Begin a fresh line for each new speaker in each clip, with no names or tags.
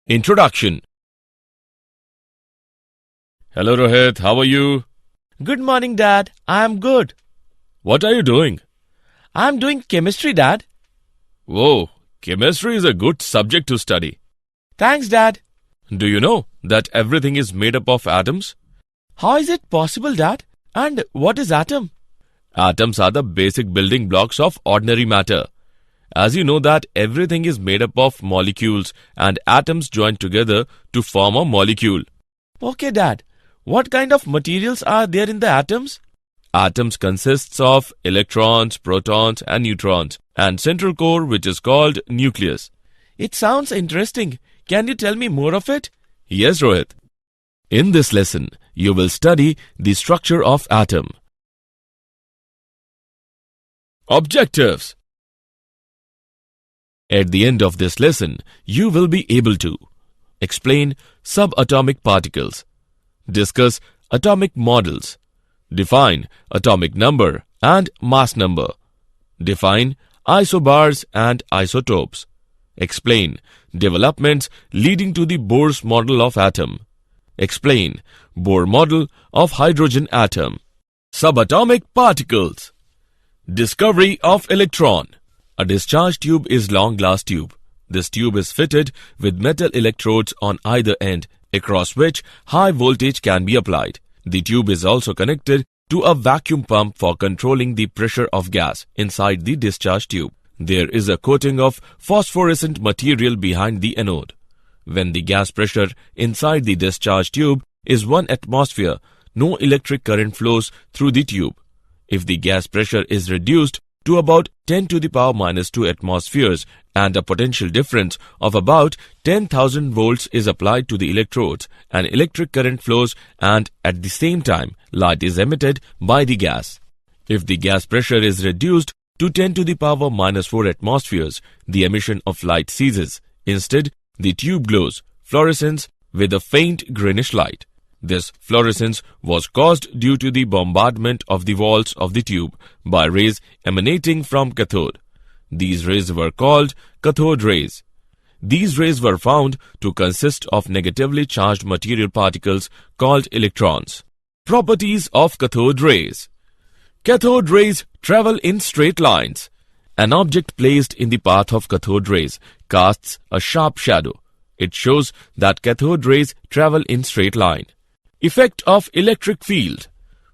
Introduction. Hello Rohit, how are you?
Good morning, Dad. I am good.
What are you doing?
I am doing chemistry, Dad.
Whoa, chemistry is a good subject to study.
Thanks, Dad.
Do you know that everything is made up of atoms?
How is it possible, Dad? And what is atom?
Atoms are the basic building blocks of ordinary matter. As you know that everything is made up of molecules and atoms join together to form a molecule.
Okay, Dad. What kind of materials are there in the atoms?
Atoms consists of electrons, protons and neutrons and central core which is called nucleus.
It sounds interesting. Can you tell me more of it?
Yes, Rohit. In this lesson, you will study the structure of atom. Objectives. At the end of this lesson, you will be able to explain subatomic particles, discuss atomic models, define atomic number and mass number, define isobars and isotopes, explain developments leading to the Bohr's model of atom, explain Bohr model of hydrogen atom. Subatomic particles. Discovery of electron. A discharge tube is long glass tube. This tube is fitted with metal electrodes on either end, across which high voltage can be applied. The tube is also connected to a vacuum pump for controlling the pressure of gas inside the discharge tube. There is a coating of phosphorescent material behind the anode. When the gas pressure inside the discharge tube is 1 atmosphere, no electric current flows through the tube. If the gas pressure is reduced to about 10 to the power minus 2 atmospheres and a potential difference of about 10,000 volts is applied to the electrodes, an electric current flows and at the same time light is emitted by the gas. If the gas pressure is reduced to 10 to the power minus 4 atmospheres, the emission of light ceases. Instead, the tube glows, fluorescence with a faint greenish light. This fluorescence was caused due to the bombardment of the walls of the tube by rays emanating from cathode. These rays were called cathode rays. These rays were found to consist of negatively charged material particles called electrons. Properties of cathode rays. Cathode rays travel in straight lines. An object placed in the path of cathode rays casts a sharp shadow. It shows that cathode rays travel in straight line. Effect of electric field.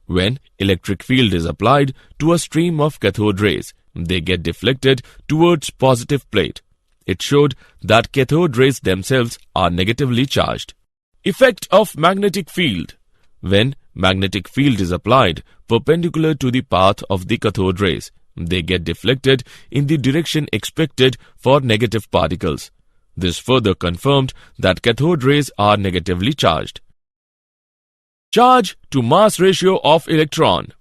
When electric field is applied to a stream of cathode rays, they get deflected towards positive plate. It showed that cathode rays themselves are negatively charged. Effect of magnetic field. When magnetic field is applied perpendicular to the path of the cathode rays, they get deflected in the direction expected for negative particles. This further confirmed that cathode rays are negatively charged. Charge to mass ratio of electron.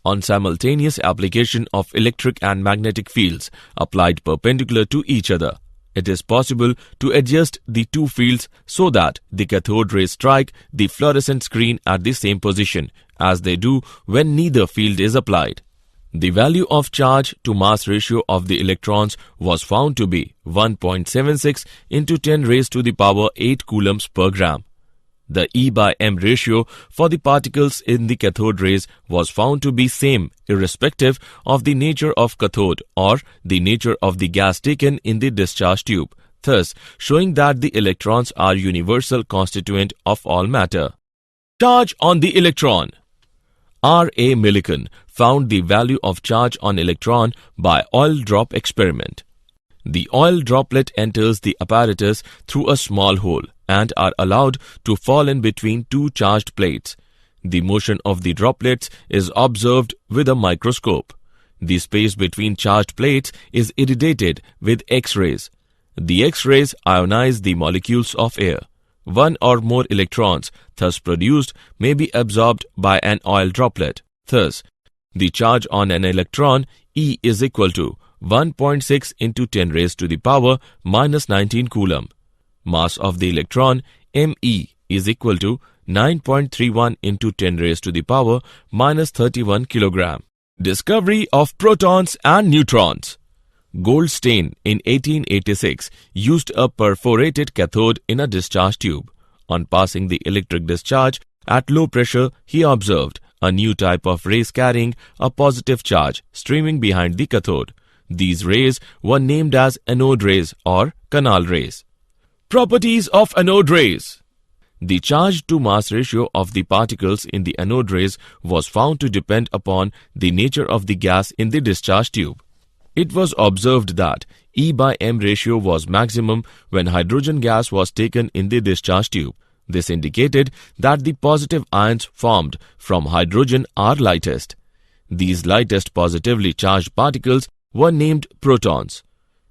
On simultaneous application of electric and magnetic fields applied perpendicular to each other, it is possible to adjust the two fields so that the cathode rays strike the fluorescent screen at the same position as they do when neither field is applied. The value of charge to mass ratio of the electrons was found to be 1.76 into 10 raised to the power 8 coulombs per gram. The E by M ratio for the particles in the cathode rays was found to be same irrespective of the nature of cathode or the nature of the gas taken in the discharge tube, thus showing that the electrons are universal constituent of all matter. Charge on the electron. R. A. Millikan found the value of charge on electron by oil drop experiment. The oil droplet enters the apparatus through a small hole and are allowed to fall in between two charged plates. The motion of the droplets is observed with a microscope. The space between charged plates is irradiated with X-rays. The X-rays ionize the molecules of air. One or more electrons thus produced may be absorbed by an oil droplet. Thus, the charge on an electron E is equal to 1.6 into 10 raised to the power minus 19 coulomb. Mass of the electron Me is equal to 9.31 into 10 raised to the power minus 31 kilogram. Discovery of protons and neutrons. Goldstein in 1886 used a perforated cathode in a discharge tube. On passing the electric discharge at low pressure, he observed a new type of rays carrying a positive charge streaming behind the cathode. These rays were named as anode rays or canal rays. Properties of anode rays. The charge-to-mass ratio of the particles in the anode rays was found to depend upon the nature of the gas in the discharge tube. It was observed that E by M ratio was maximum when hydrogen gas was taken in the discharge tube. This indicated that the positive ions formed from hydrogen are lightest. These lightest positively charged particles were named protons.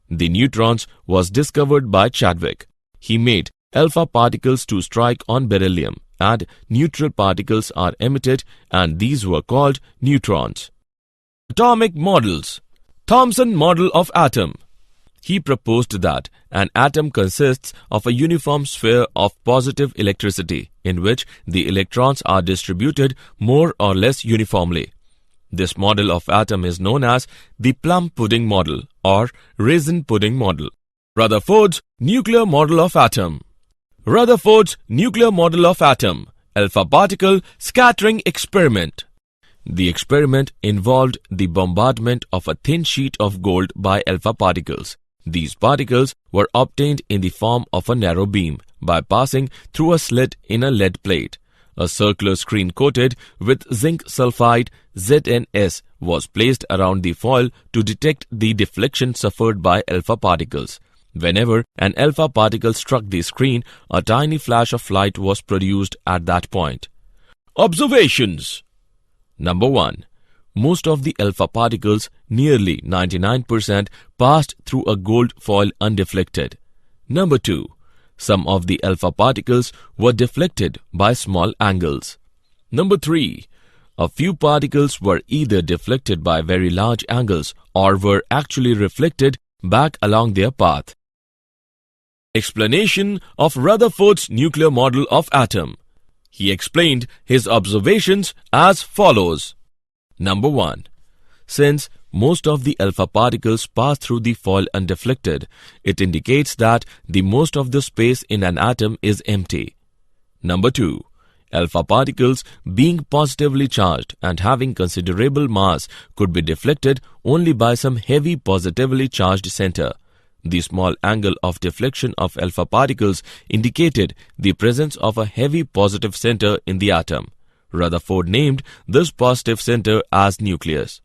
The neutrons was discovered by Chadwick. He made alpha particles to strike on beryllium, and neutral particles are emitted, and these were called neutrons. Atomic models. Thomson model of atom. He proposed that an atom consists of a uniform sphere of positive electricity in which the electrons are distributed more or less uniformly. This model of atom is known as the plum pudding model or raisin pudding model. Rutherford's nuclear model of atom. Rutherford's nuclear model of atom, alpha particle scattering experiment. The experiment involved the bombardment of a thin sheet of gold by alpha particles. These particles were obtained in the form of a narrow beam by passing through a slit in a lead plate. A circular screen coated with zinc sulfide ZnS was placed around the foil to detect the deflection suffered by alpha particles. Whenever an alpha particle struck the screen, a tiny flash of light was produced at that point. Observations. Number 1. Most of the alpha particles, nearly 99%, passed through a gold foil undeflected. Number 2. Some of the alpha particles were deflected by small angles. Number 3. A few particles were either deflected by very large angles or were actually reflected back along their path. Explanation of Rutherford's nuclear model of atom. He explained his observations as follows. Number 1. Since most of the alpha particles pass through the foil undeflected, it indicates that the most of the space in an atom is empty. Number 2. Alpha particles, being positively charged and having considerable mass, could be deflected only by some heavy positively charged center. The small angle of deflection of alpha particles indicated the presence of a heavy positive center in the atom. Rutherford named this positive center as nucleus.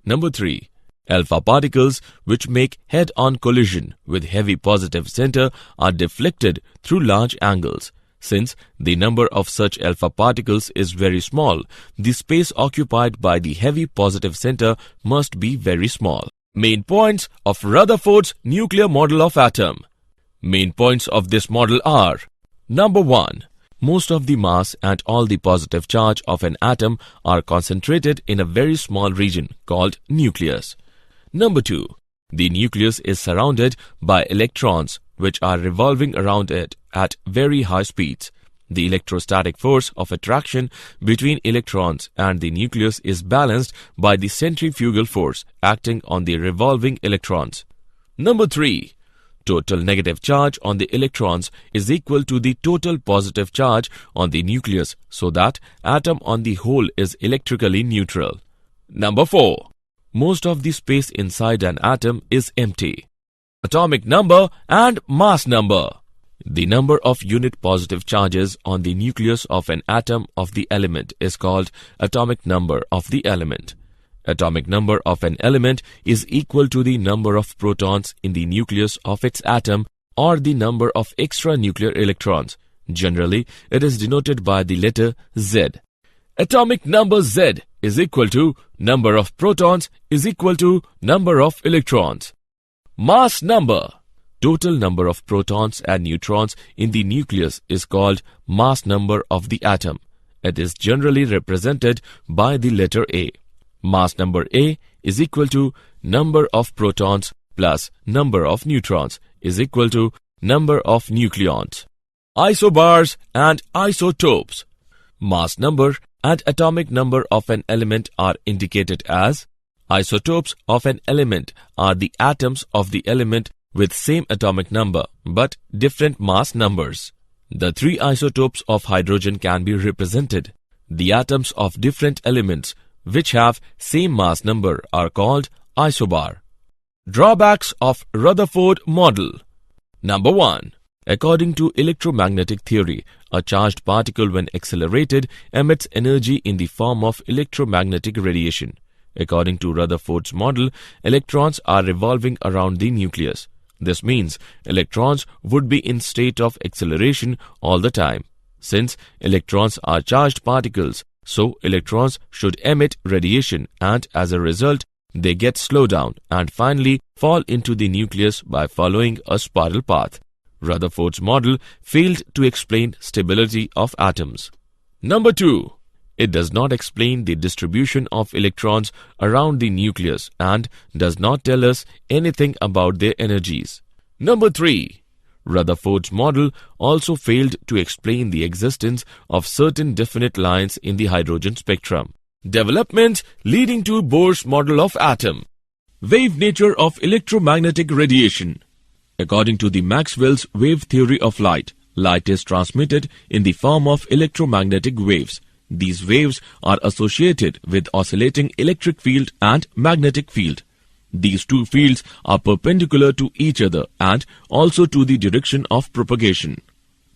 Number 3. Alpha particles which make head-on collision with heavy positive center are deflected through large angles. Since the number of such alpha particles is very small, the space occupied by the heavy positive center must be very small. Main points of Rutherford's nuclear model of atom. Main points of this model are: Number 1. Most of the mass and all the positive charge of an atom are concentrated in a very small region called nucleus. Number 2. The nucleus is surrounded by electrons which are revolving around it at very high speeds. The electrostatic force of attraction between electrons and the nucleus is balanced by the centrifugal force acting on the revolving electrons. Number 3. Total negative charge on the electrons is equal to the total positive charge on the nucleus, so that atom on the whole is electrically neutral. Number 4. Most of the space inside an atom is empty. Atomic number and mass number. The number of unit positive charges on the nucleus of an atom of the element is called atomic number of the element. Atomic number of an element is equal to the number of protons in the nucleus of its atom or the number of extranuclear electrons. Generally, it is denoted by the letter Z. Atomic number Z is equal to number of protons is equal to number of electrons. Mass number. Total number of protons and neutrons in the nucleus is called mass number of the atom. It is generally represented by the letter A. Mass number A is equal to number of protons plus number of neutrons is equal to number of nucleons. Isobars and isotopes. Mass number and atomic number of an element are indicated as Isotopes of an element are the atoms of the element with same atomic number but different mass numbers. The three isotopes of hydrogen can be represented. The atoms of different elements which have same mass number are called isobar. Drawbacks of Rutherford model. Number 1. According to electromagnetic theory, a charged particle when accelerated emits energy in the form of electromagnetic radiation. According to Rutherford's model, electrons are revolving around the nucleus. This means electrons would be in state of acceleration all the time. Since electrons are charged particles, so electrons should emit radiation, and as a result, they get slowed down and finally fall into the nucleus by following a spiral path. Rutherford's model failed to explain stability of atoms. Number 2. It does not explain the distribution of electrons around the nucleus and does not tell us anything about their energies. Number 3. Rutherford's model also failed to explain the existence of certain definite lines in the hydrogen spectrum. Development leading to Bohr's model of atom. Wave nature of electromagnetic radiation. According to the Maxwell's wave theory of light, light is transmitted in the form of electromagnetic waves. These waves are associated with oscillating electric field and magnetic field. These two fields are perpendicular to each other and also to the direction of propagation.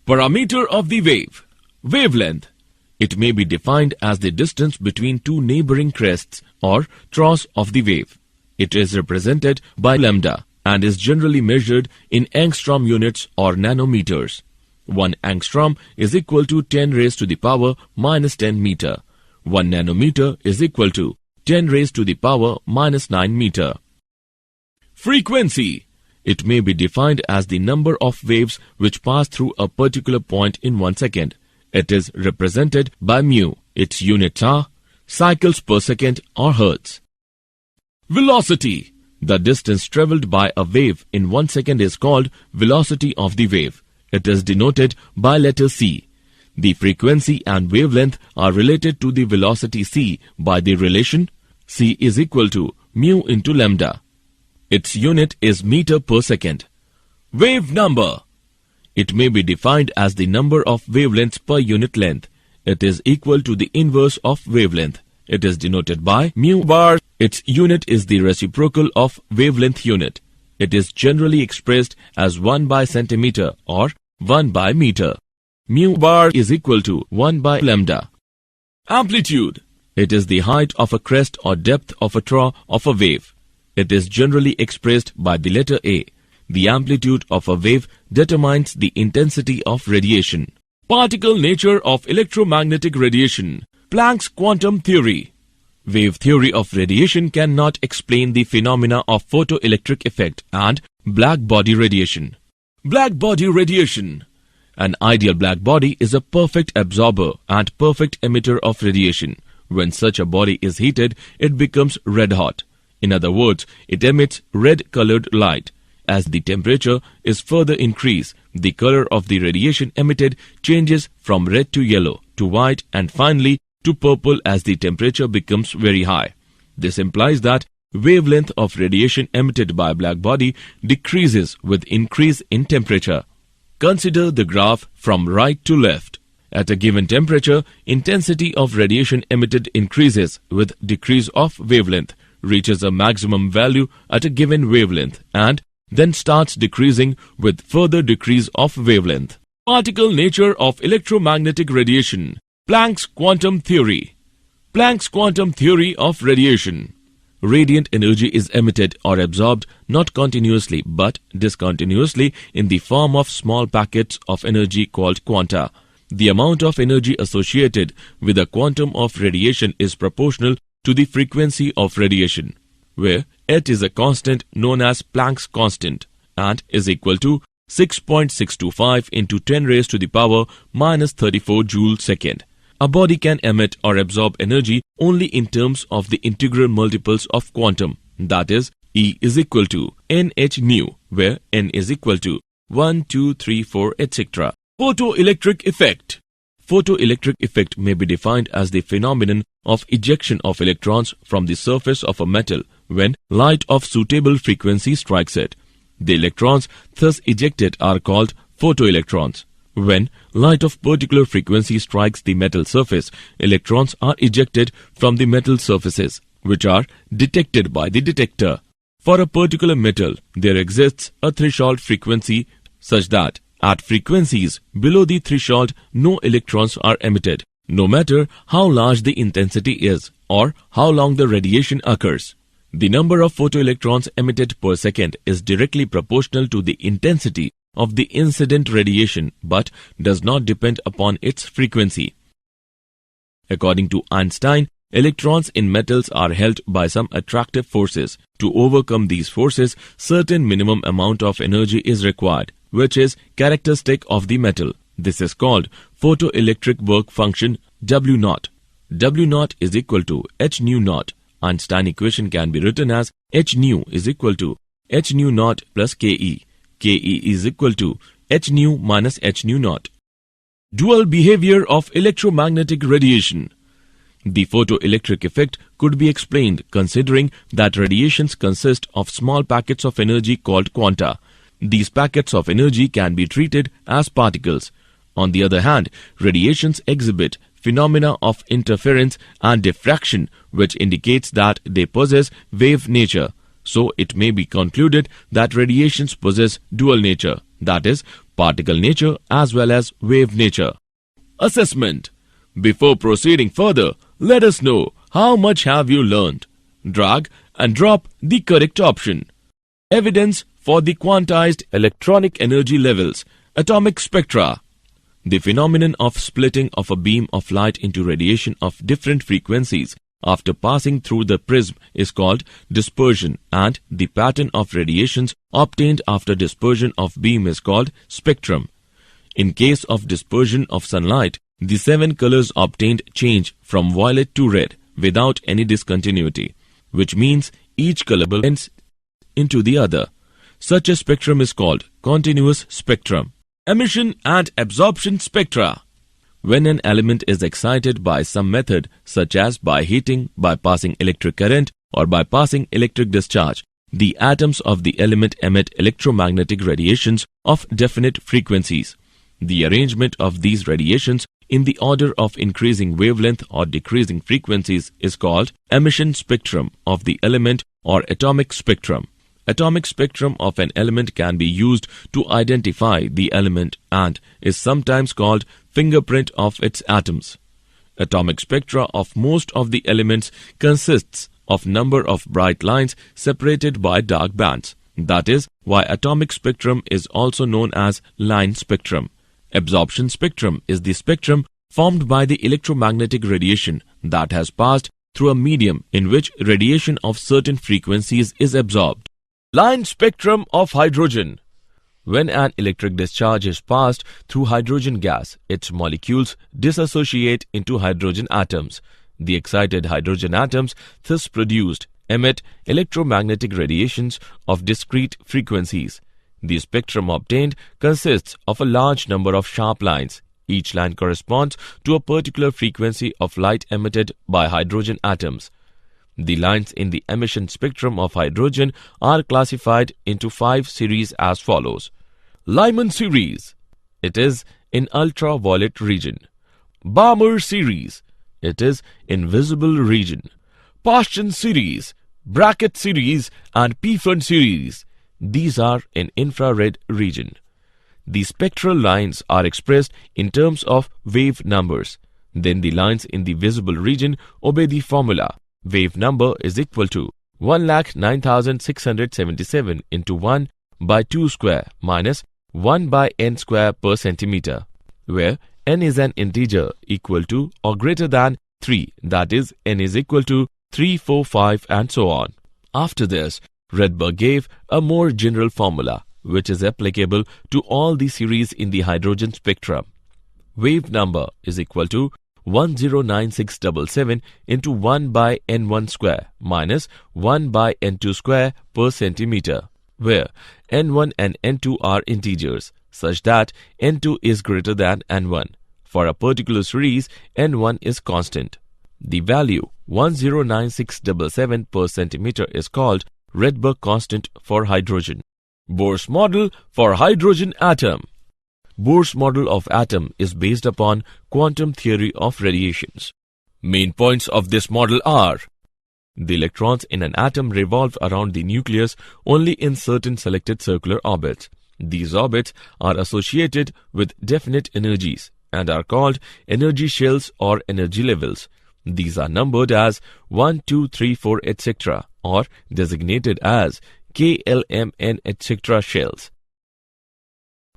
Parameter of the wave. Wavelength. It may be defined as the distance between two neighboring crests or troughs of the wave. It is represented by lambda and is generally measured in angstrom units or nanometers. 1 angstrom is equal to 10 raised to the power minus 10 meter. 1 nanometer is equal to 10 raised to the power minus 9 meter. Frequency. It may be defined as the number of waves which pass through a particular point in 1 second. It is represented by mu. Its units are cycles per second or hertz. Velocity. The distance travelled by a wave in 1 second is called velocity of the wave. It is denoted by letter c. The frequency and wavelength are related to the velocity c by the relation c is equal to mu into lambda. Its unit is meter per second. Wave number. It may be defined as the number of wavelengths per unit length. It is equal to the inverse of wavelength. It is denoted by mu bar. Its unit is the reciprocal of wavelength unit. It is generally expressed as 1 by centimeter or 1 by meter. Mu bar is equal to 1 by lambda. Amplitude. It is the height of a crest or depth of a trough of a wave. It is generally expressed by the letter A. The amplitude of a wave determines the intensity of radiation. Particle nature of electromagnetic radiation. Planck's quantum theory. Wave theory of radiation cannot explain the phenomena of photoelectric effect and black body radiation. Black body radiation. An ideal black body is a perfect absorber and perfect emitter of radiation. When such a body is heated, it becomes red hot. In other words, it emits red-colored light. As the temperature is further increased, the color of the radiation emitted changes from red to yellow, to white and finally to purple as the temperature becomes very high. This implies that wavelength of radiation emitted by a black body decreases with increase in temperature. Consider the graph from right to left. At a given temperature, intensity of radiation emitted increases with decrease of wavelength, reaches a maximum value at a given wavelength, and then starts decreasing with further decrease of wavelength. Particle nature of electromagnetic radiation. Planck's quantum theory. Planck's quantum theory of radiation. Radiant energy is emitted or absorbed not continuously but discontinuously in the form of small packets of energy called quanta. The amount of energy associated with a quantum of radiation is proportional to the frequency of radiation, where h is a constant known as Planck's constant and is equal to 6.625 into 10 raised to the power minus 34 joule second. A body can emit or absorb energy only in terms of the integral multiples of quantum, that is, E is equal to nh nu, where n is equal to 1, 2, 3, 4, etc. Photoelectric effect. Photoelectric effect may be defined as the phenomenon of ejection of electrons from the surface of a metal when light of suitable frequency strikes it. The electrons thus ejected are called photoelectrons. When light of particular frequency strikes the metal surface, electrons are ejected from the metal surfaces, which are detected by the detector. For a particular metal, there exists a threshold frequency such that at frequencies below the threshold, no electrons are emitted, no matter how large the intensity is or how long the radiation occurs. The number of photoelectrons emitted per second is directly proportional to the intensity of the incident radiation but does not depend upon its frequency. According to Einstein, electrons in metals are held by some attractive forces. To overcome these forces, certain minimum amount of energy is required, which is characteristic of the metal. This is called photoelectric work function W0. W0 is equal to h nu naught. Einstein equation can be written as h nu is equal to h nu naught plus Ke. Ke is equal to h nu minus h nu naught. Dual behavior of electromagnetic radiation. The photoelectric effect could be explained considering that radiations consist of small packets of energy called quanta. These packets of energy can be treated as particles. On the other hand, radiations exhibit phenomena of interference and diffraction, which indicates that they possess wave nature. So it may be concluded that radiations possess dual nature, that is, particle nature as well as wave nature. Assessment. Before proceeding further, let us know how much have you learned. Drag and drop the correct option. Evidence for the quantized electronic energy levels, atomic spectra. The phenomenon of splitting of a beam of light into radiation of different frequencies after passing through the prism is called dispersion, and the pattern of radiations obtained after dispersion of beam is called spectrum. In case of dispersion of sunlight, the 7 colors obtained change from violet to red without any discontinuity, which means each color blends into the other. Such a spectrum is called continuous spectrum. Emission and absorption spectra. When an element is excited by some method, such as by heating, by passing electric current, or by passing electric discharge, the atoms of the element emit electromagnetic radiations of definite frequencies. The arrangement of these radiations in the order of increasing wavelength or decreasing frequencies is called emission spectrum of the element or atomic spectrum. Atomic spectrum of an element can be used to identify the element and is sometimes called fingerprint of its atoms. Atomic spectra of most of the elements consists of number of bright lines separated by dark bands. That is why atomic spectrum is also known as line spectrum. Absorption spectrum is the spectrum formed by the electromagnetic radiation that has passed through a medium in which radiation of certain frequencies is absorbed. Line spectrum of hydrogen. When an electric discharge is passed through hydrogen gas, its molecules dissociate into hydrogen atoms. The excited hydrogen atoms thus produced emit electromagnetic radiations of discrete frequencies. The spectrum obtained consists of a large number of sharp lines. Each line corresponds to a particular frequency of light emitted by hydrogen atoms. The lines in the emission spectrum of hydrogen are classified into 5 series as follows. Lyman series. It is in ultraviolet region. Balmer series. It is in visible region. Paschen series, Brackett series and Pfund series. These are in infrared region. The spectral lines are expressed in terms of wave numbers. Then the lines in the visible region obey the formula. Wave number is equal to 1,09,677 into 1 by 2 square minus 1 by n square per centimeter, where n is an integer equal to or greater than 3, that is, n is equal to 3, 4, 5 and so on. After this, Rydberg gave a more general formula, which is applicable to all the series in the hydrogen spectrum. Wave number is equal to 109677 into 1 by n1 square minus 1 by n2 square per centimeter, where n1 and n2 are integers, such that n2 is greater than n1. For a particular series, n1 is constant. The value 109677 per centimeter is called Rydberg constant for hydrogen. Bohr's model for hydrogen atom. Bohr's model of atom is based upon quantum theory of radiations. Main points of this model are: the electrons in an atom revolve around the nucleus only in certain selected circular orbits. These orbits are associated with definite energies and are called energy shells or energy levels. These are numbered as 1, 2, 3, 4, etc. or designated as KLMN etc. shells.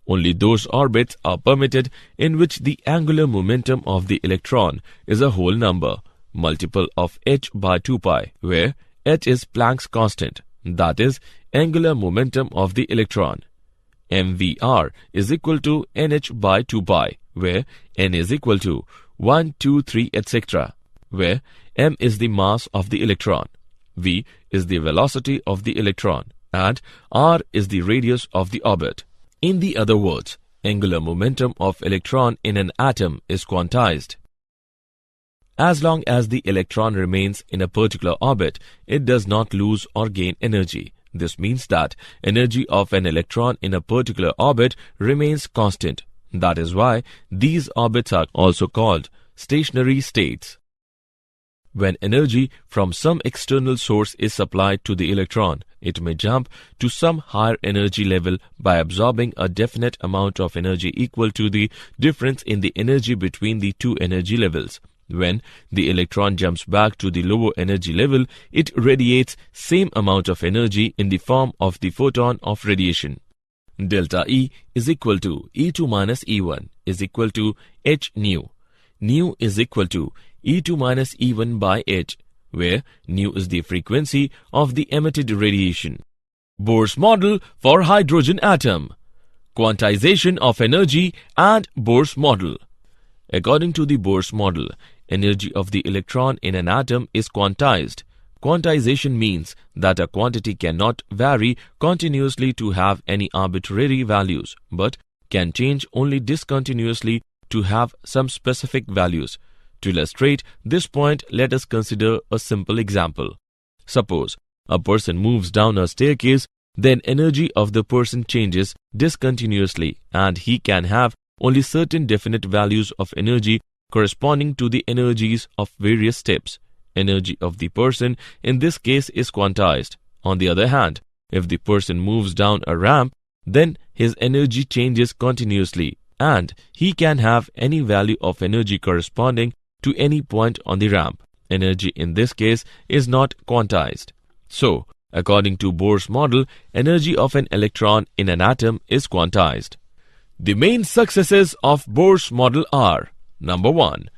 Only those orbits are permitted in which the angular momentum of the electron is a whole number, multiple of h by 2 pi, where h is Planck's constant, that is, angular momentum of the electron. MVR is equal to nh by 2 pi, where n is equal to 1, 2, 3, etc., where m is the mass of the electron, v is the velocity of the electron, and r is the radius of the orbit. In the other words, angular momentum of electron in an atom is quantized. As long as the electron remains in a particular orbit, it does not lose or gain energy. This means that energy of an electron in a particular orbit remains constant. That is why these orbits are also called stationary states. When energy from some external source is supplied to the electron, it may jump to some higher energy level by absorbing a definite amount of energy equal to the difference in the energy between the two energy levels. When the electron jumps back to the lower energy level, it radiates same amount of energy in the form of the photon of radiation. Delta E is equal to E2 minus E1 is equal to h nu. Nu is equal to E2 minus E1 by h, where nu is the frequency of the emitted radiation. Bohr's model for hydrogen atom. Quantization of energy and Bohr's model. According to the Bohr's model, energy of the electron in an atom is quantized. Quantization means that a quantity cannot vary continuously to have any arbitrary values, but can change only discontinuously to have some specific values. To illustrate this point, let us consider a simple example. Suppose a person moves down a staircase, then energy of the person changes discontinuously and he can have only certain definite values of energy corresponding to the energies of various steps. Energy of the person in this case is quantized. On the other hand, if the person moves down a ramp, then his energy changes continuously and he can have any value of energy corresponding to any point on the ramp. Energy in this case is not quantized. So, according to Bohr's model, energy of an electron in an atom is quantized. The main successes of Bohr's model are: Number 1.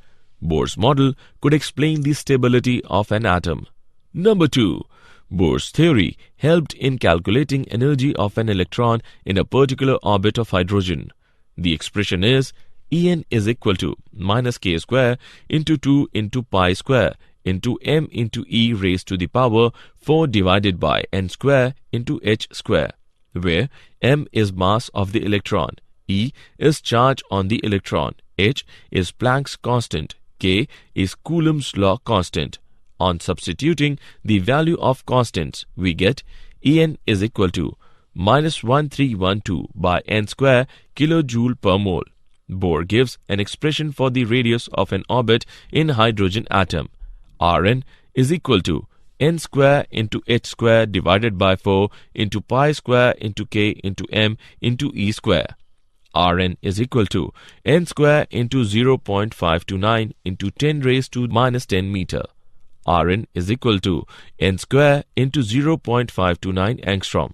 Bohr's model could explain the stability of an atom. Number 2. Bohr's theory helped in calculating energy of an electron in a particular orbit of hydrogen. The expression is En is equal to minus k square into 2 into pi square into m into e raised to the power 4 divided by n square into h square, where m is mass of the electron, e is charge on the electron, h is Planck's constant, k is Coulomb's law constant. On substituting the value of constants, we get En is equal to minus 1312 by n square kilojoule per mole. Bohr gives an expression for the radius of an orbit in hydrogen atom. Rn is equal to n square into h square divided by 4 into pi square into k into m into e square. Rn is equal to n square into 0.529 into 10 raised to minus 10 meter. Rn is equal to n square into 0.529 angstrom.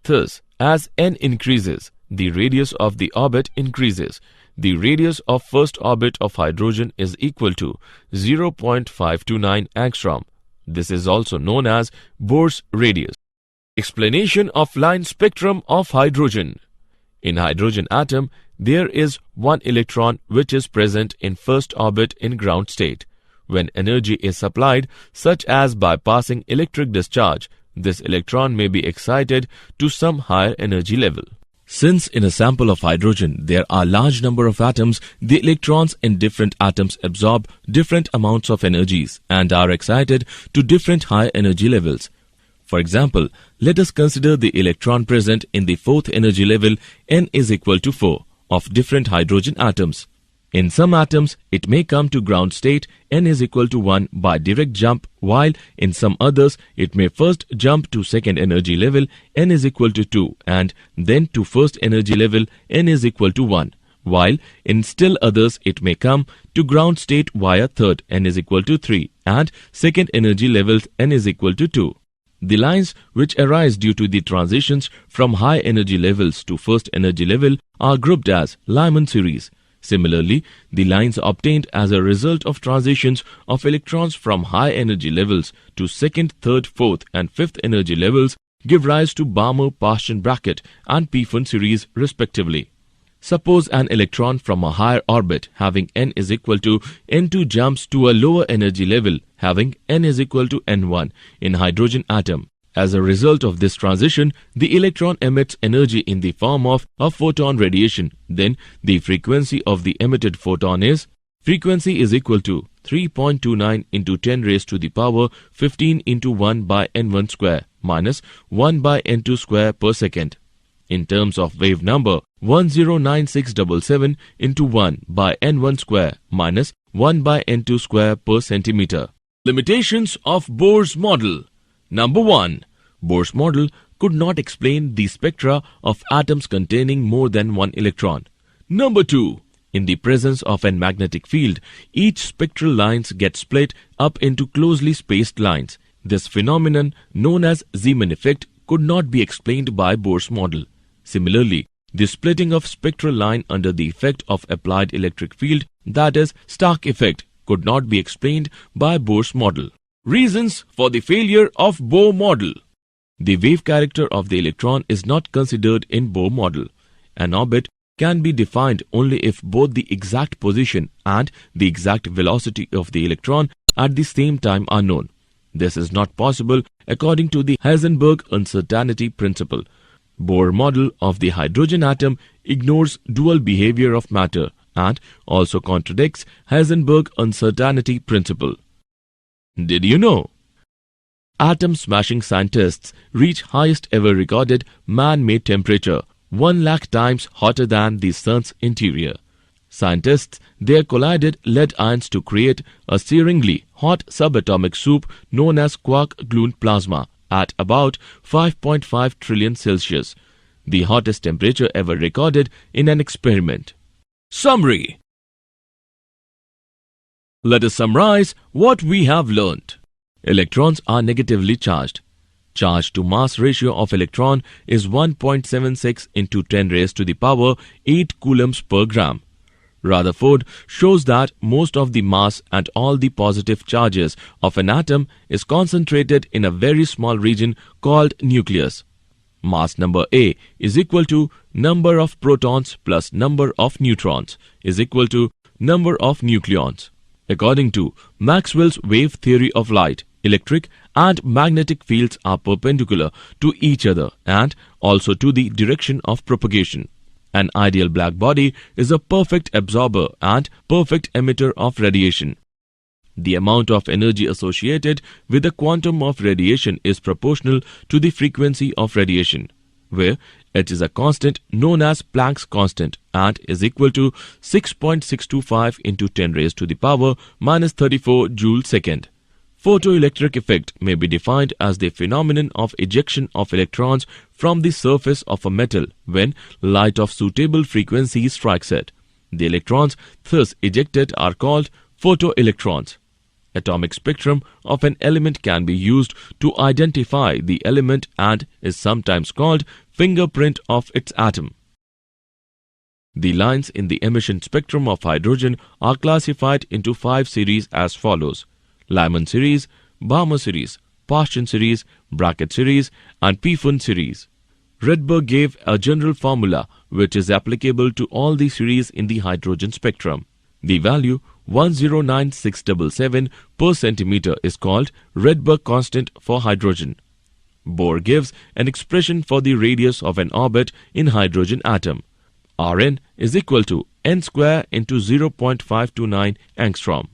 Thus, as n increases, the radius of the orbit increases. The radius of first orbit of hydrogen is equal to 0.529 angstrom. This is also known as Bohr's radius. Explanation of line spectrum of hydrogen. In hydrogen atom, there is one electron which is present in first orbit in ground state. When energy is supplied, such as by passing electric discharge, this electron may be excited to some higher energy level. Since in a sample of hydrogen there are large number of atoms, the electrons in different atoms absorb different amounts of energies and are excited to different high energy levels. For example, let us consider the electron present in the fourth energy level n is equal to 4 of different hydrogen atoms. In some atoms, it may come to ground state n is equal to 1 by direct jump, while in some others, it may first jump to second energy level n is equal to 2 and then to first energy level n is equal to 1, while in still others, it may come to ground state via third n is equal to 3 and second energy levels n is equal to 2. The lines which arise due to the transitions from high energy levels to first energy level are grouped as Lyman series. Similarly, the lines obtained as a result of transitions of electrons from high energy levels to second, third, fourth and fifth energy levels give rise to Balmer-Paschen bracket and Pfund series respectively. Suppose an electron from a higher orbit having n is equal to n2 jumps to a lower energy level having n is equal to n1 in hydrogen atom. As a result of this transition, the electron emits energy in the form of a photon radiation. Then the frequency of the emitted photon is frequency is equal to 3.29 into 10 raised to the power 15 into 1 by n1 square minus 1 by n2 square per second. In terms of wave number, 109677 into 1 by n1 square minus 1 by n2 square per centimeter. Limitations of Bohr's model. Number 1. Bohr's model could not explain the spectra of atoms containing more than one electron. Number 2. In the presence of a magnetic field, each spectral lines get split up into closely spaced lines. This phenomenon, known as Zeeman effect, could not be explained by Bohr's model. Similarly, the splitting of spectral line under the effect of applied electric field, that is Stark effect, could not be explained by Bohr's model. Reasons for the failure of Bohr model. The wave character of the electron is not considered in Bohr model. An orbit can be defined only if both the exact position and the exact velocity of the electron at the same time are known. This is not possible according to the Heisenberg uncertainty principle. Bohr model of the hydrogen atom ignores dual behavior of matter and also contradicts Heisenberg uncertainty principle. Did you know? Atom-smashing scientists reach highest ever recorded man-made temperature, 1 lakh times hotter than the sun's interior. Scientists there collided lead ions to create a searingly hot subatomic soup known as quark-glued plasma at about 5.5 trillion Celsius, the hottest temperature ever recorded in an experiment. Summary. Let us summarize what we have learnt. Electrons are negatively charged. Charge to mass ratio of electron is 1.76 into 10 raised to the power 8 coulombs per gram. Rutherford shows that most of the mass and all the positive charges of an atom is concentrated in a very small region called nucleus. Mass number A is equal to number of protons plus number of neutrons is equal to number of nucleons. According to Maxwell's wave theory of light, electric and magnetic fields are perpendicular to each other and also to the direction of propagation. An ideal black body is a perfect absorber and perfect emitter of radiation. The amount of energy associated with the quantum of radiation is proportional to the frequency of radiation, where it is a constant known as Planck's constant and is equal to 6.625 into 10 raised to the power minus 34 joule second. Photoelectric effect may be defined as the phenomenon of ejection of electrons from the surface of a metal when light of suitable frequency strikes it. The electrons thus ejected are called photoelectrons. Atomic spectrum of an element can be used to identify the element and is sometimes called fingerprint of its atom. The lines in the emission spectrum of hydrogen are classified into 5 series as follows: Lyman series, Balmer series, Paschen series, bracket series and Pfund series. Rydberg gave a general formula which is applicable to all the series in the hydrogen spectrum. The value 109677 per centimeter is called Rydberg constant for hydrogen. Bohr gives an expression for the radius of an orbit in hydrogen atom. Rn is equal to n square into 0.529 angstrom.